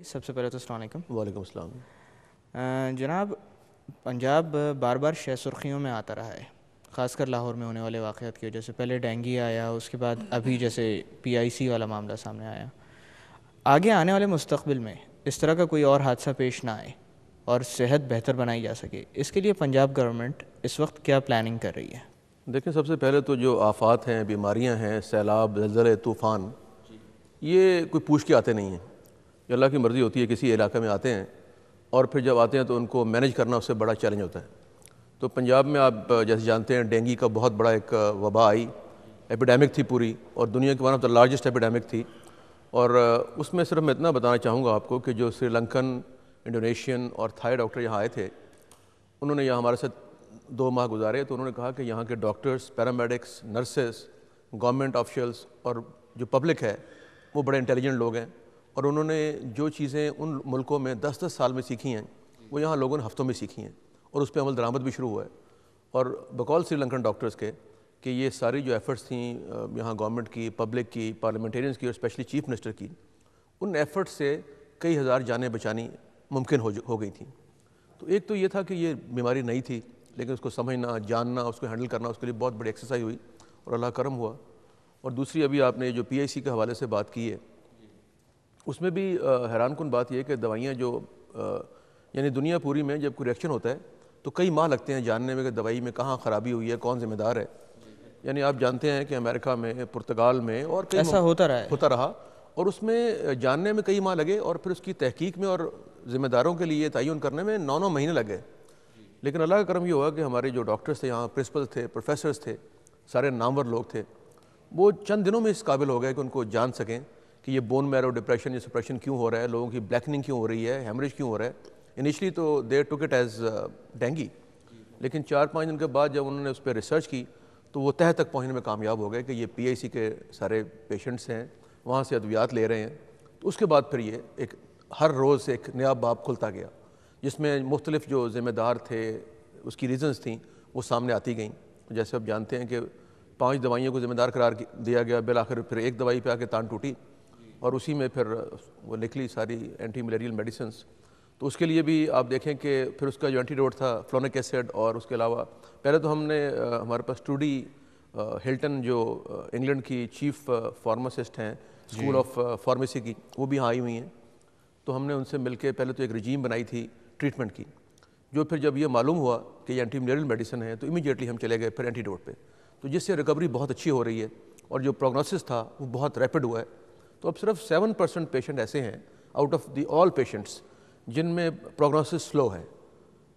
سب سے پہلے تو السلام علیکم۔ وعلیکم السلام۔ جناب، پنجاب بار بار شہ سرخیوں میں آتا رہا ہے، خاص کر لاہور میں ہونے والے واقعات کی وجہ سے۔ پہلے ڈینگی آیا، اس کے بعد ابھی جیسے PIC والا معاملہ سامنے آیا۔ آگے آنے والے مستقبل میں اس طرح کا کوئی اور حادثہ پیش نہ آئے اور صحت بہتر بنائی جا سکے، اس کے لیے پنجاب گورنمنٹ اس وقت کیا پلاننگ کر رہی ہے؟ دیکھیں، سب سے پہلے تو جو آفات ہیں، بیماریاں ہیں، سیلاب، زلزلے، طوفان، یہ کوئی پوچھ کے آتے نہیں ہیں۔ یہ اللہ کی مرضی ہوتی ہے، کسی علاقے میں آتے ہیں اور پھر جب آتے ہیں تو ان کو مینیج کرنا اس سے بڑا چیلنج ہوتا ہے۔ تو پنجاب میں آپ جیسے جانتے ہیں ڈینگی کا بہت بڑا ایک وبا آئی، ایپیڈیمک تھی پوری، اور دنیا کی one of the largest epidemic تھی۔ اور اس میں صرف میں اتنا بتانا چاہوں گا آپ کو کہ جو سری لنکن، انڈونیشین اور تھائی ڈاکٹر یہاں آئے تھے، انہوں نے یہاں ہمارے ساتھ 2 ماہ گزارے، تو انہوں نے کہا کہ یہاں کے doctors, paramedics, nurses, government officials اور جو پبلک ہے وہ بڑے انٹیلیجنٹ لوگ ہیں، اور انہوں نے جو چیزیں ان ملکوں میں 10-10 سال میں سیکھی ہیں وہ یہاں لوگوں نے ہفتوں میں سیکھی ہیں، اور اس پہ عمل درآمد بھی شروع ہوا ہے۔ اور بقول سری لنکن ڈاکٹرز کے کہ یہ ساری جو ایفرٹس تھیں یہاں گورنمنٹ کی، پبلک کی، پارلیمنٹیرینز کی اور اسپیشلی چیف منسٹر کی، ان ایفرٹس سے کئی ہزار جانیں بچانی ممکن ہو گئی تھیں۔ تو ایک تو یہ تھا کہ یہ بیماری نہیں تھی، لیکن اس کو سمجھنا، جاننا، اس کو ہینڈل کرنا اس کے لیے بہت بڑی ایکسرسائز ہوئی اور اللہ کرم ہوا۔ اور دوسری ابھی آپ نے جو PIC کے حوالے سے بات کی ہے، اس میں بھی حیران کن بات یہ ہے کہ دوائیاں جو یعنی دنیا پوری میں جب کوئی ریئیکشن ہوتا ہے تو کئی ماہ لگتے ہیں جاننے میں کہ دوائی میں کہاں خرابی ہوئی ہے، کون ذمہ دار ہے۔ یعنی آپ جانتے ہیں کہ امریکہ میں، پرتگال میں اور کئی ایسا ہوتا رہا، اور اس میں جاننے میں کئی ماہ لگے، اور پھر اس کی تحقیق میں اور ذمہ داروں کے لیے تعین کرنے میں 9 مہینے لگے۔ لیکن اللہ کا کرم یہ ہوا کہ ہمارے جو ڈاکٹرز تھے یہاں، پرنسپل تھے، پروفیسرز تھے، سارے نامور لوگ تھے، وہ چند دنوں میں اس قابل ہو گئے کہ ان کو جان سکیں کہ یہ بون میرو ڈپریشن یا سپریشن کیوں ہو رہا ہے، لوگوں کی بلیکننگ کیوں ہو رہی ہے، ہیمریج کیوں ہو رہا ہے۔ انیشلی تو دے ٹک اٹ ایز ڈینگی، لیکن 4-5 دن کے بعد جب انہوں نے اس پہ ریسرچ کی تو وہ تہہ تک پہنچنے میں کامیاب ہو گئے کہ یہ PIC کے سارے پیشنٹس ہیں، وہاں سے ادویات لے رہے ہیں۔ تو اس کے بعد پھر یہ ایک ہر روز ایک نیا باب کھلتا گیا، جس میں مختلف جو ذمہ دار تھے، اس کی ریزنز تھیں، وہ سامنے آتی گئیں۔ جیسے آپ جانتے ہیں کہ 5 دوائیوں کو ذمہ دار قرار دیا گیا، بالآخر پھر ایک دوائی پہ آ کے تان ٹوٹی، اور اسی میں پھر وہ نکلی ساری اینٹی ملیریل میڈیسنس۔ تو اس کے لیے بھی آپ دیکھیں کہ پھر اس کا جو اینٹی ڈوٹ تھا فلونک ایسڈ، اور اس کے علاوہ پہلے تو ہم نے ہمارے پاس ٹروڈی ہلٹن جو انگلینڈ کی چیف فارماسسٹ ہیں اسکول آف فارمیسی کی، وہ بھی یہاں آئی ہوئی ہیں۔ تو ہم نے ان سے مل کے پہلے تو ایک رجیم بنائی تھی ٹریٹمنٹ کی، جو پھر جب یہ معلوم ہوا کہ یہ اینٹی ملیریل میڈیسن ہے تو امیڈیٹلی ہم چلے گئے پھر اینٹی ڈوٹ پہ، تو جس سے ریکوری بہت اچھی ہو رہی ہے، اور جو پروگنوسس تھا وہ بہت ریپڈ ہوا ہے۔ تو اب صرف 7% پیشنٹ ایسے ہیں out of the all patients جن میں پروگنوسس سلو ہے،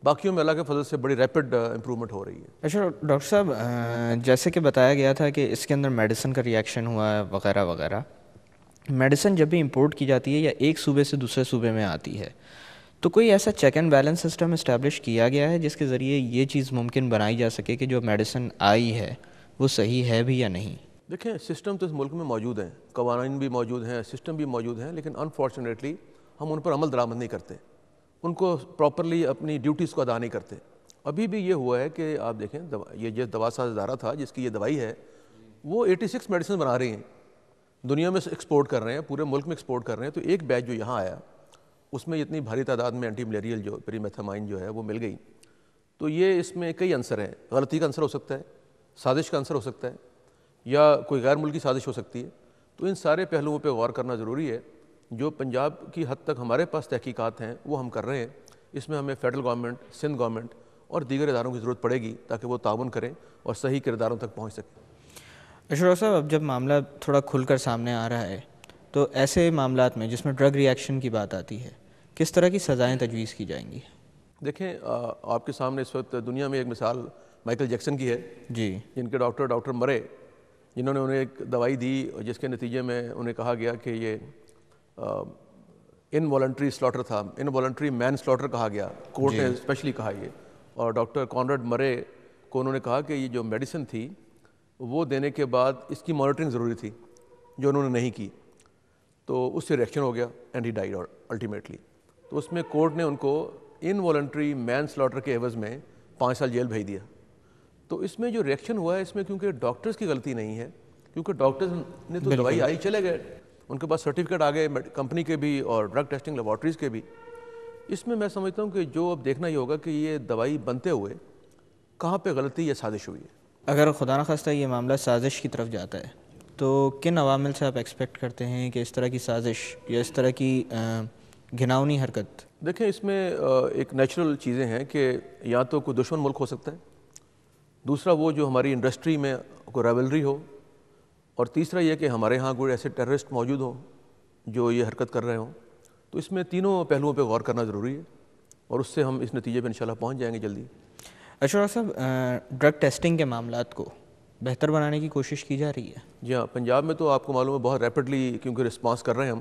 باقیوں میں اللہ کے فضل سے بڑی ریپڈ امپرومنٹ ہو رہی ہے۔ اچھا ڈاکٹر صاحب، جیسے کہ بتایا گیا تھا کہ اس کے اندر میڈیسن کا ریئیکشن ہوا ہے وغیرہ وغیرہ، میڈیسن جب بھی امپورٹ کی جاتی ہے یا ایک صوبے سے دوسرے صوبے میں آتی ہے تو کوئی ایسا check and balance system establish کیا گیا ہے جس کے ذریعے یہ چیز ممکن بنائی جا سکے کہ جو میڈیسن آئی ہے وہ صحیح ہے بھی یا نہیں؟ دیکھیں، سسٹم تو اس ملک میں موجود ہیں، قوانین بھی موجود ہیں، سسٹم بھی موجود ہیں، لیکن انفارچونیٹلی ہم ان پر عمل درآمد نہیں کرتے، ان کو پراپرلی اپنی ڈیوٹیز کو ادا نہیں کرتے۔ ابھی بھی یہ ہوا ہے کہ آپ دیکھیں یہ جو دوا ساز ادارہ تھا جس کی یہ دوائی ہے، وہ 86 میڈیسن بنا رہی ہیں، دنیا میں ایکسپورٹ کر رہے ہیں، پورے ملک میں ایکسپورٹ کر رہے ہیں۔ تو ایک بیچ جو یہاں آیا اس میں اتنی بھاری تعداد میں اینٹی ملیریل جو پیریمیتھامائن جو ہے وہ مل گئی۔ تو یہ اس میں کئی عنصر ہیں، غلطی کا عنصر ہو سکتا ہے، سازش کا عنصر ہو سکتا ہے، یا کوئی غیر ملکی سازش ہو سکتی ہے۔ تو ان سارے پہلوؤں پہ غور کرنا ضروری ہے۔ جو پنجاب کی حد تک ہمارے پاس تحقیقات ہیں وہ ہم کر رہے ہیں، اس میں ہمیں فیڈرل گورنمنٹ، سندھ گورنمنٹ اور دیگر اداروں کی ضرورت پڑے گی تاکہ وہ تعاون کریں اور صحیح کرداروں تک پہنچ سکیں۔ اشرف صاحب، اب جب معاملہ تھوڑا کھل کر سامنے آ رہا ہے تو ایسے معاملات میں جس میں ڈرگ ریئیکشن کی بات آتی ہے، کس طرح کی سزائیں تجویز کی جائیں گی؟ دیکھیں، آپ کے سامنے اس وقت دنیا میں ایک مثال مائیکل جیکسن کی ہے، جن کے ڈاکٹر مرے، جنہوں نے انہیں ایک دوائی دی جس کے نتیجے میں انہیں کہا گیا کہ یہ انوالنٹری سلاٹر تھا، انوالنٹری مین سلاٹر کہا گیا، کورٹ نے اسپیشلی کہا یہ۔ اور ڈاکٹر کانرڈ مرے کو انہوں نے کہا کہ یہ جو میڈیسن تھی وہ دینے کے بعد اس کی مانیٹرنگ ضروری تھی، جو انہوں نے نہیں کی، تو اس سے ریئیکشن ہو گیا اینڈ ہی ڈائیڈ الٹیمیٹلی۔ تو اس میں کورٹ نے ان کو انوالنٹری مین سلاٹر کے عوض میں 5 سال جیل بھیج دیا۔ تو اس میں جو ریئیکشن ہوا ہے اس میں کیونکہ ڈاکٹرز کی غلطی نہیں ہے، کیونکہ ڈاکٹرز نے تو دوائی آئی چلے گئے، ان کے پاس سرٹیفکیٹ آ گئے کمپنی کے بھی اور ڈرگ ٹیسٹنگ لیبارٹریز کے بھی. اس میں سمجھتا ہوں کہ جو اب دیکھنا یہ ہوگا کہ یہ دوائی بنتے ہوئے کہاں پہ غلطی یا سازش ہوئی ہے. اگر خدا نخواستہ یہ معاملہ سازش کی طرف جاتا ہے تو کن عوامل سے آپ ایکسپیکٹ کرتے ہیں کہ اس طرح کی سازش یا اس طرح کی گھناؤنی حرکت؟ دیکھیں اس میں ایک نیچرل چیزیں ہیں کہ یا تو کوئی دشمن ملک ہو سکتا ہے, دوسرا وہ جو ہماری انڈسٹری میں کوئی ریولری ہو, اور تیسرا یہ کہ ہمارے ہاں کوئی ایسے ٹیررسٹ موجود ہوں جو یہ حرکت کر رہے ہوں. تو اس میں تینوں پہلوؤں پہ غور کرنا ضروری ہے اور اس سے ہم اس نتیجے پہ انشاءاللہ پہنچ جائیں گے جلدی. اشرف صاحب, ڈرگ ٹیسٹنگ کے معاملات کو بہتر بنانے کی کوشش کی جا رہی ہے؟ جی ہاں, پنجاب میں تو آپ کو معلوم ہے بہت ریپڈلی کیونکہ رسپانس کر رہے ہیں ہم.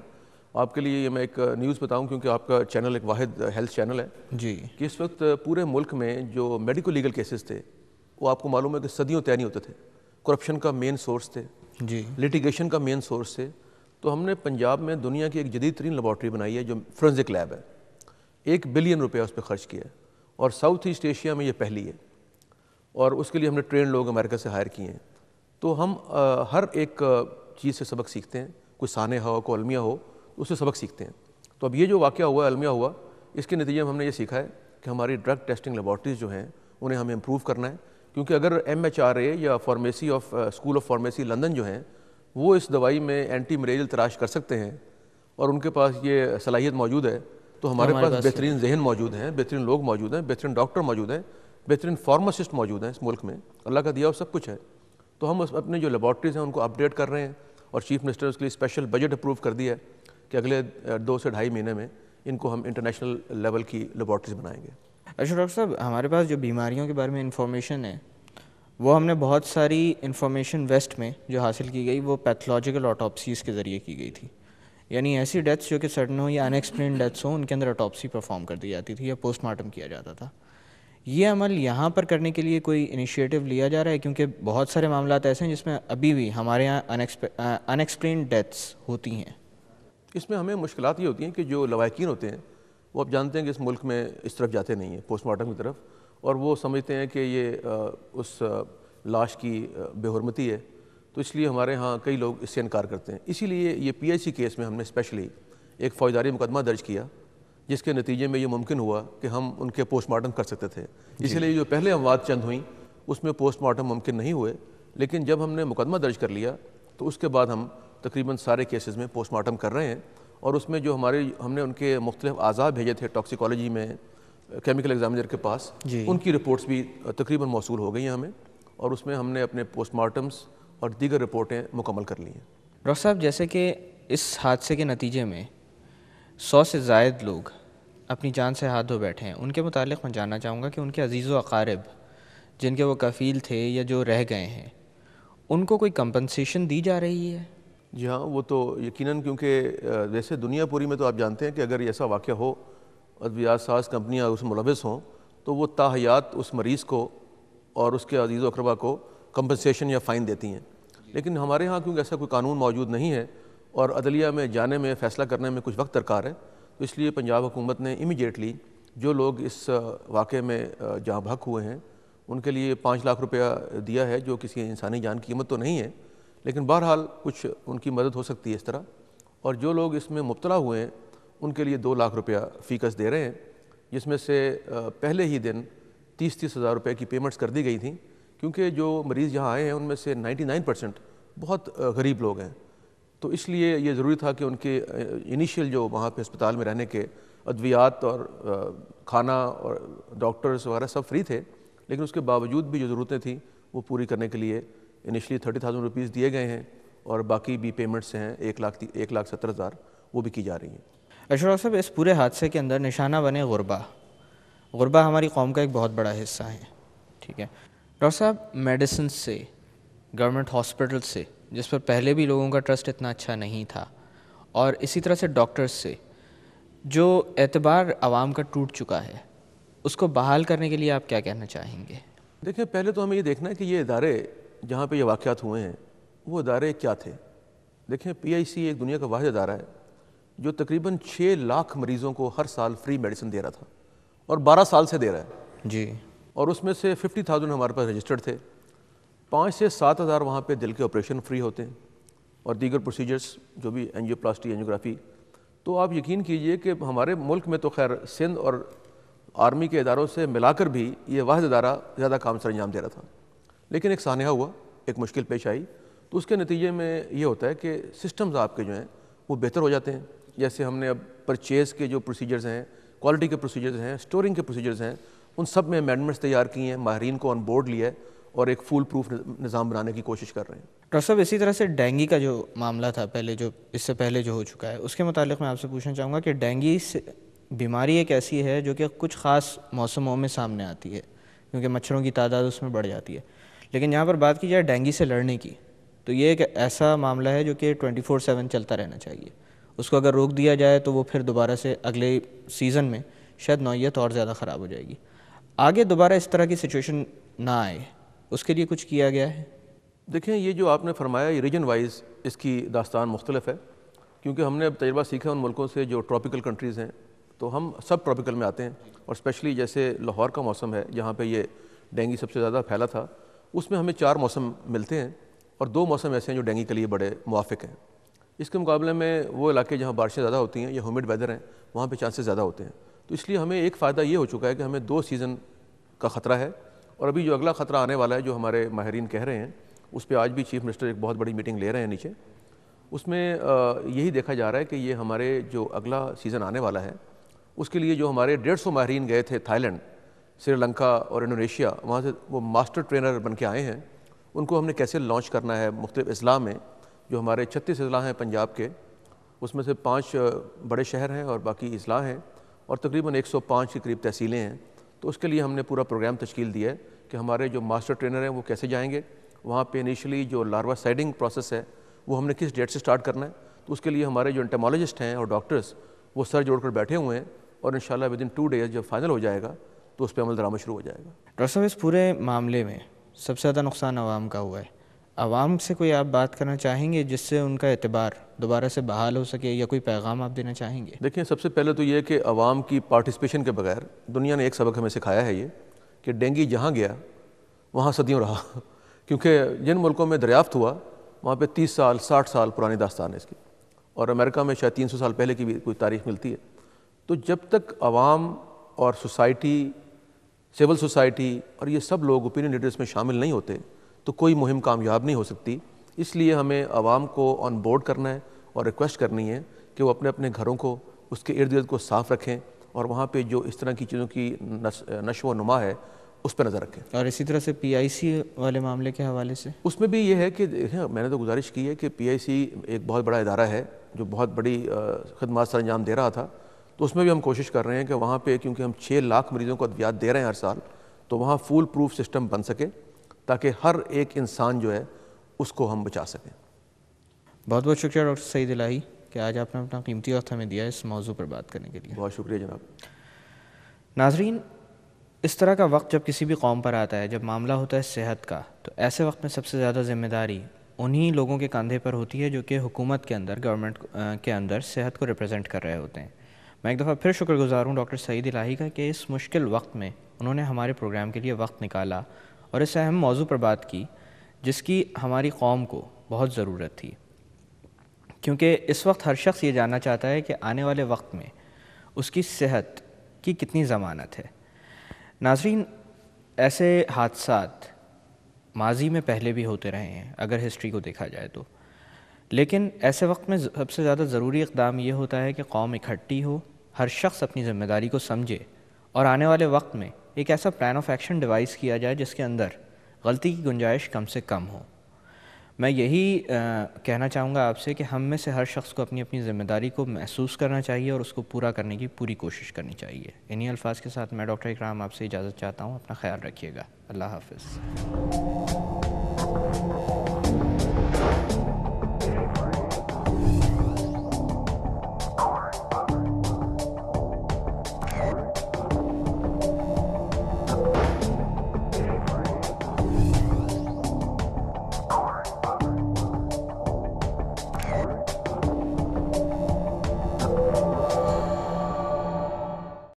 آپ کے لیے میں ایک نیوز بتاؤں کیونکہ آپ کا چینل ایک واحد ہیلتھ چینل ہے جی. کہ اس وقت پورے ملک میں جو میڈیکل لیگل کیسز تھے وہ آپ کو معلوم ہے کہ صدیوں طے نہیں ہوتے تھے, کرپشن کا مین سورس تھے, جی. لیٹیگیشن کا مین سورس تھے. تو ہم نے پنجاب میں دنیا کی ایک جدید ترین لیبارٹری بنائی ہے جو فورنزک لیب ہے, 1 بلین روپیہ اس پہ خرچ کیا ہے اور ساؤتھ ایسٹ ایشیا میں یہ پہلی ہے, اور اس کے لیے ہم نے ٹرین لوگ امریکہ سے ہائر کیے ہیں. تو ہم ہر ایک چیز سے سبق سیکھتے ہیں, کوئی سانحہ ہو کوئی المیہ ہو اس سے سبق سیکھتے ہیں. تو اب یہ جو واقعہ ہوا المیہ ہوا, اس کے نتیجے میں ہم نے یہ سیکھا ہے کہ ہماری ڈرگ ٹیسٹنگ لیبارٹریز جو ہیں انہیں ہمیں امپروو کرنا ہے, کیونکہ اگر MHRA یا pharmacy of school of pharmacy London جو ہیں وہ اس دوائی میں اینٹی ملیریل تلاش کر سکتے ہیں اور ان کے پاس یہ صلاحیت موجود ہے, تو ہمارے پاس بہترین ذہن موجود ہیں, بہترین لوگ موجود ہیں, بہترین ڈاکٹر موجود ہیں, بہترین فارماسسٹ موجود ہیں اس ملک میں, اللہ کا دیا ہوا سب کچھ ہے. تو ہم اپنے جو لیبارٹریز ہیں ان کو اپڈیٹ کر رہے ہیں اور چیف منسٹر اس کے لیے اسپیشل بجٹ اپروو کر دیا ہے کہ اگلے 2 سے 2.5 مہینے میں ان کو ہم انٹرنیشنل لیول کی لیبارٹریز بنائیں گے. اچھا ڈاکٹر صاحب, ہمارے پاس جو بیماریوں کے بارے میں انفارمیشن ہے وہ ہم نے بہت ساری انفارمیشن ویسٹ میں جو حاصل کی گئی وہ پیتھولوجیکل آٹوپسیز کے ذریعے کی گئی تھی, یعنی ایسی ڈیتھس جو کہ سڈن ہوں یا ان ایکسپلینڈ ڈیتھس ہوں ان کے اندر آٹوپسی پرفارم کر دی جاتی تھی یا پوسٹ مارٹم کیا جاتا تھا. یہ عمل یہاں پر کرنے کے لیے کوئی انیشیٹو لیا جا رہا ہے؟ کیونکہ بہت سارے معاملات ایسے ہیں جس میں ابھی بھی ہمارے یہاں ان ایکسپلینڈ ڈیتھس ہوتی ہیں. اس میں ہمیں مشکلات یہ ہوتی ہیں کہ جو لواحقین ہوتے ہیں وہ اب جانتے ہیں کہ اس ملک میں اس طرف جاتے نہیں ہیں پوسٹ مارٹم کی طرف, اور وہ سمجھتے ہیں کہ یہ اس لاش کی بے حرمتی ہے, تو اس لیے ہمارے ہاں کئی لوگ اس سے انکار کرتے ہیں. اسی لیے یہ PIC کیس میں ہم نے اسپیشلی ایک فوجداری مقدمہ درج کیا جس کے نتیجے میں یہ ممکن ہوا کہ ہم ان کے پوسٹ مارٹم کر سکتے تھے. اسی لیے جو پہلے اموات چند ہوئیں اس میں پوسٹ مارٹم ممکن نہیں ہوئے, لیکن جب ہم نے مقدمہ درج کر لیا تو اس کے بعد ہم تقریباً سارے کیسز میں پوسٹ مارٹم کر رہے ہیں. اور اس میں جو ہم نے ان کے مختلف اعضاء بھیجے تھے ٹاکسیکالوجی میں کیمیکل ایگزامینر کے پاس, ان کی رپورٹس بھی تقریباً موصول ہو گئی ہیں ہمیں, اور اس میں ہم نے اپنے پوسٹ مارٹمس اور دیگر رپورٹیں مکمل کر لی ہیں. ڈاکٹر صاحب, جیسے کہ اس حادثے کے نتیجے میں 100 سے زائد لوگ اپنی جان سے ہاتھ دھو بیٹھے ہیں, ان کے متعلق میں جاننا چاہوں گا کہ ان کے عزیز و اقارب جن کے وہ کفیل تھے یا جو رہ گئے ہیں ان کو کوئی کمپنسیشن دی جا رہی ہے؟ جی ہاں, وہ تو یقیناً, کیونکہ ویسے دنیا پوری میں تو آپ جانتے ہیں کہ اگر ایسا واقعہ ہو ادویات ساز کمپنیاں اس میں ملوث ہوں تو وہ تاحیات اس مریض کو اور اس کے عزیز و اقربا کو کمپنسیشن یا فائن دیتی ہیں. لیکن ہمارے ہاں کیونکہ ایسا کوئی قانون موجود نہیں ہے اور عدلیہ میں جانے میں فیصلہ کرنے میں کچھ وقت درکار ہے, تو اس لیے پنجاب حکومت نے امیڈیٹلی جو لوگ اس واقعے میں جہاں بھگ ہوئے ہیں ان کے لیے 5 لاکھ روپیہ دیا ہے, جو کسی انسانی جان کی قیمت تو نہیں ہے, لیکن بہرحال کچھ ان کی مدد ہو سکتی ہے اس طرح. اور جو لوگ اس میں مبتلا ہوئے ہیں ان کے لیے 2 لاکھ روپیہ فی کس دے رہے ہیں, جس میں سے پہلے ہی دن 30 ہزار روپے کی پیمنٹس کر دی گئی تھیں, کیونکہ جو مریض یہاں آئے ہیں ان میں سے 99% بہت غریب لوگ ہیں. تو اس لیے یہ ضروری تھا کہ ان کے انیشیل جو وہاں پہ اسپتال میں رہنے کے ادویات اور کھانا اور ڈاکٹرز وغیرہ سب فری تھے, لیکن اس کے باوجود بھی جو ضرورتیں تھیں وہ پوری کرنے کے لیے انیشلی 30,000 روپیز دیے گئے ہیں, اور باقی بھی پیمنٹس ہیں 1,70,000 وہ بھی کی جا رہی ہیں. اشرف صاحب, اس پورے حادثے کے اندر نشانہ بنے غربا ہماری قوم کا ایک بہت بڑا حصہ ہے, ٹھیک ہے ڈاکٹر صاحب. میڈیسن سے, گورنمنٹ ہاسپٹل سے, جس پر پہلے بھی لوگوں کا ٹرسٹ اتنا اچھا نہیں تھا, اور اسی طرح سے ڈاکٹرز سے جو اعتبار عوام کا ٹوٹ چکا ہے, اس کو بحال کرنے کے لیے آپ کیا کہنا چاہیں گے؟ دیکھیں, پہلے تو ہمیں یہ دیکھنا ہے کہ یہ ادارے جہاں پہ یہ واقعات ہوئے ہیں وہ ادارے کیا تھے. دیکھیں, PIC ایک دنیا کا واحد ادارہ ہے جو تقریباً 6 لاکھ مریضوں کو ہر سال فری میڈیسن دے رہا تھا, اور 12 سال سے دے رہا ہے. جی. اور اس میں سے 50,000 ہمارے پاس رجسٹرڈ تھے, 5 سے 7 ہزار وہاں پہ دل کے آپریشن فری ہوتے ہیں, اور دیگر پروسیجرز جو بھی اینجیوپلاسٹی اینجیوگرافی. تو آپ یقین کیجئے کہ ہمارے ملک میں تو خیر سندھ اور آرمی کے اداروں سے ملا کر بھی یہ واحد ادارہ زیادہ کام سر انجام دے رہا تھا. لیکن ایک سانحہ ہوا, ایک مشکل پیش آئی, تو اس کے نتیجے میں یہ ہوتا ہے کہ سسٹمز آپ کے جو ہیں وہ بہتر ہو جاتے ہیں. جیسے ہم نے اب پرچیز کے جو پروسیجرز ہیں, کوالٹی کے پروسیجرز ہیں, اسٹورنگ کے پروسیجرز ہیں, ان سب میں امینڈمنٹس تیار کی ہیں, ماہرین کو آن بورڈ لیا ہے اور ایک فول پروف نظام بنانے کی کوشش کر رہے ہیں. ڈاکٹر صاحب اسی طرح سے ڈینگی کا جو معاملہ تھا پہلے, جو اس سے پہلے جو ہو چکا ہے, اس کے متعلق میں آپ سے پوچھنا چاہوں گا کہ ڈینگی بیماری ایک ایسی ہے جو کہ کچھ خاص موسموں میں سامنے آتی ہے کیونکہ مچھروں کی تعداد اس میں بڑھ جاتی ہے. لیکن یہاں پر بات کی جائے ڈینگی سے لڑنے کی, تو یہ ایک ایسا معاملہ ہے جو کہ 24/7 چلتا رہنا چاہیے. اس کو اگر روک دیا جائے تو وہ پھر دوبارہ سے اگلے سیزن میں شاید نوعیت اور زیادہ خراب ہو جائے گی. آگے دوبارہ اس طرح کی سچویشن نہ آئے, اس کے لیے کچھ کیا گیا ہے؟ دیکھیں, یہ جو آپ نے فرمایا یہ ریجن وائز اس کی داستان مختلف ہے, کیونکہ ہم نے اب تجربہ سیکھا ان ملکوں سے جو ٹراپیکل کنٹریز ہیں, تو ہم سب ٹراپیکل میں آتے ہیں. اور اسپیشلی جیسے لاہور کا موسم ہے جہاں پہ یہ ڈینگی سب سے زیادہ پھیلا تھا, اس میں ہمیں 4 موسم ملتے ہیں اور 2 موسم ایسے ہیں جو ڈینگی کے لیے بڑے موافق ہیں. اس کے مقابلے میں وہ علاقے جہاں بارشیں زیادہ ہوتی ہیں یا ہیومڈ ویدر ہیں وہاں پہ چانسز زیادہ ہوتے ہیں. تو اس لیے ہمیں ایک فائدہ یہ ہو چکا ہے کہ ہمیں 2 سیزن کا خطرہ ہے, اور ابھی جو اگلا خطرہ آنے والا ہے جو ہمارے ماہرین کہہ رہے ہیں, اس پہ آج بھی چیف منسٹر ایک بہت بڑی میٹنگ لے رہے ہیں نیچے. اس میں یہی دیکھا جا رہا ہے کہ یہ ہمارے جو اگلا سیزن آنے والا ہے اس کے لیے جو ہمارے 150 ماہرین گئے تھے تھائی لینڈ, سری لنکا اور انڈونیشیا, وہاں سے وہ ماسٹر ٹرینر بن کے آئے ہیں. ان کو ہم نے کیسے لانچ کرنا ہے مختلف اضلاع میں, جو ہمارے 36 اضلاع ہیں پنجاب کے, اس میں سے 5 بڑے شہر ہیں اور باقی اضلاع ہیں, اور تقریباً 105 کے قریب تحصیلیں ہیں. تو اس کے لیے ہم نے پورا پروگرام تشکیل دیا ہے کہ ہمارے جو ماسٹر ٹرینر ہیں وہ کیسے جائیں گے وہاں پہ. انیشلی جو لاروا سائڈنگ پروسیس ہے وہ ہم نے کس ڈیٹ سے سٹارٹ کرنا ہے, تو اس کے لیے ہمارے جو انٹیمالوجسٹ ہیں اور ڈاکٹرز وہ سر جوڑ کر بیٹھے ہوئے ہیں, اور انشاءاللہ ودن 2 days جب فائنل ہو جائے گا تو اس پہ عمل درآمد شروع ہو جائے گا. ڈاکٹر صاحب اس پورے معاملے میں سب سے زیادہ نقصان عوام کا ہوا ہے. عوام سے کوئی آپ بات کرنا چاہیں گے جس سے ان کا اعتبار دوبارہ سے بحال ہو سکے, یا کوئی پیغام آپ دینا چاہیں گے؟ دیکھیں, سب سے پہلے تو یہ کہ عوام کی پارٹیسپیشن کے بغیر دنیا نے ایک سبق ہمیں سکھایا ہے, یہ کہ ڈینگی جہاں گیا وہاں صدیوں رہا. کیونکہ جن ملکوں میں دریافت ہوا وہاں پہ 30 سال 60 سال پرانی داستان ہے اس کی, اور امریکہ میں شاید 300 سال پہلے کی بھی کوئی تاریخ ملتی ہے. تو جب تک عوام اور سوسائٹی, سول سوسائٹی اور یہ سب لوگ اوپینین لیڈرز میں شامل نہیں ہوتے تو کوئی مہم کامیاب نہیں ہو سکتی. اس لیے ہمیں عوام کو آن بورڈ کرنا ہے اور ریکویسٹ کرنی ہے کہ وہ اپنے اپنے گھروں کو, اس کے ارد گرد کو صاف رکھیں, اور وہاں پہ جو اس طرح کی چیزوں کی نشو و نما ہے اس پہ نظر رکھیں. اور اسی طرح سے PIC والے معاملے کے حوالے سے اس میں بھی یہ ہے کہ میں نے تو گزارش کی ہے کہ PIC ایک بہت بڑا ادارہ ہے جو بہت بڑی خدمات سر انجام دے رہا تھا. تو اس میں بھی ہم کوشش کر رہے ہیں کہ وہاں پہ, کیونکہ ہم 6 لاکھ مریضوں کو ادویات دے رہے ہیں ہر سال, تو وہاں فول پروف سسٹم بن سکے تاکہ ہر ایک انسان جو ہے اس کو ہم بچا سکیں. بہت بہت شکریہ ڈاکٹر سعید الہی کہ آج آپ نے اپنا قیمتی وقت ہمیں دیا اس موضوع پر بات کرنے کے لیے. بہت شکریہ جناب. ناظرین, اس طرح کا وقت جب کسی بھی قوم پر آتا ہے, جب معاملہ ہوتا ہے صحت کا, تو ایسے وقت میں سب سے زیادہ ذمہ داری انہی لوگوں کے کاندھے پر ہوتی ہے جو کہ حکومت کے اندر, گورنمنٹ کے اندر صحت کو ریپرزینٹ کر رہے ہوتے ہیں. میں ایک دفعہ پھر شکر گزار ہوں ڈاکٹر سعید الہی کا کہ اس مشکل وقت میں انہوں نے ہمارے پروگرام کے لیے وقت نکالا اور اس اہم موضوع پر بات کی جس کی ہماری قوم کو بہت ضرورت تھی, کیونکہ اس وقت ہر شخص یہ جاننا چاہتا ہے کہ آنے والے وقت میں اس کی صحت کی کتنی ضمانت ہے. ناظرین, ایسے حادثات ماضی میں پہلے بھی ہوتے رہے ہیں اگر ہسٹری کو دیکھا جائے تو, لیکن ایسے وقت میں سب سے زیادہ ضروری اقدام یہ ہوتا ہے کہ قوم اکٹھی ہو, ہر شخص اپنی ذمہ داری کو سمجھے, اور آنے والے وقت میں ایک ایسا پلان آف ایکشن ڈیوائز کیا جائے جس کے اندر غلطی کی گنجائش کم سے کم ہو. میں یہی کہنا چاہوں گا آپ سے کہ ہم میں سے ہر شخص کو اپنی اپنی ذمہ داری کو محسوس کرنا چاہیے اور اس کو پورا کرنے کی پوری کوشش کرنی چاہیے. انہی الفاظ کے ساتھ میں ڈاکٹر اکرام آپ سے اجازت چاہتا ہوں. اپنا خیال رکھیے گا. اللہ حافظ.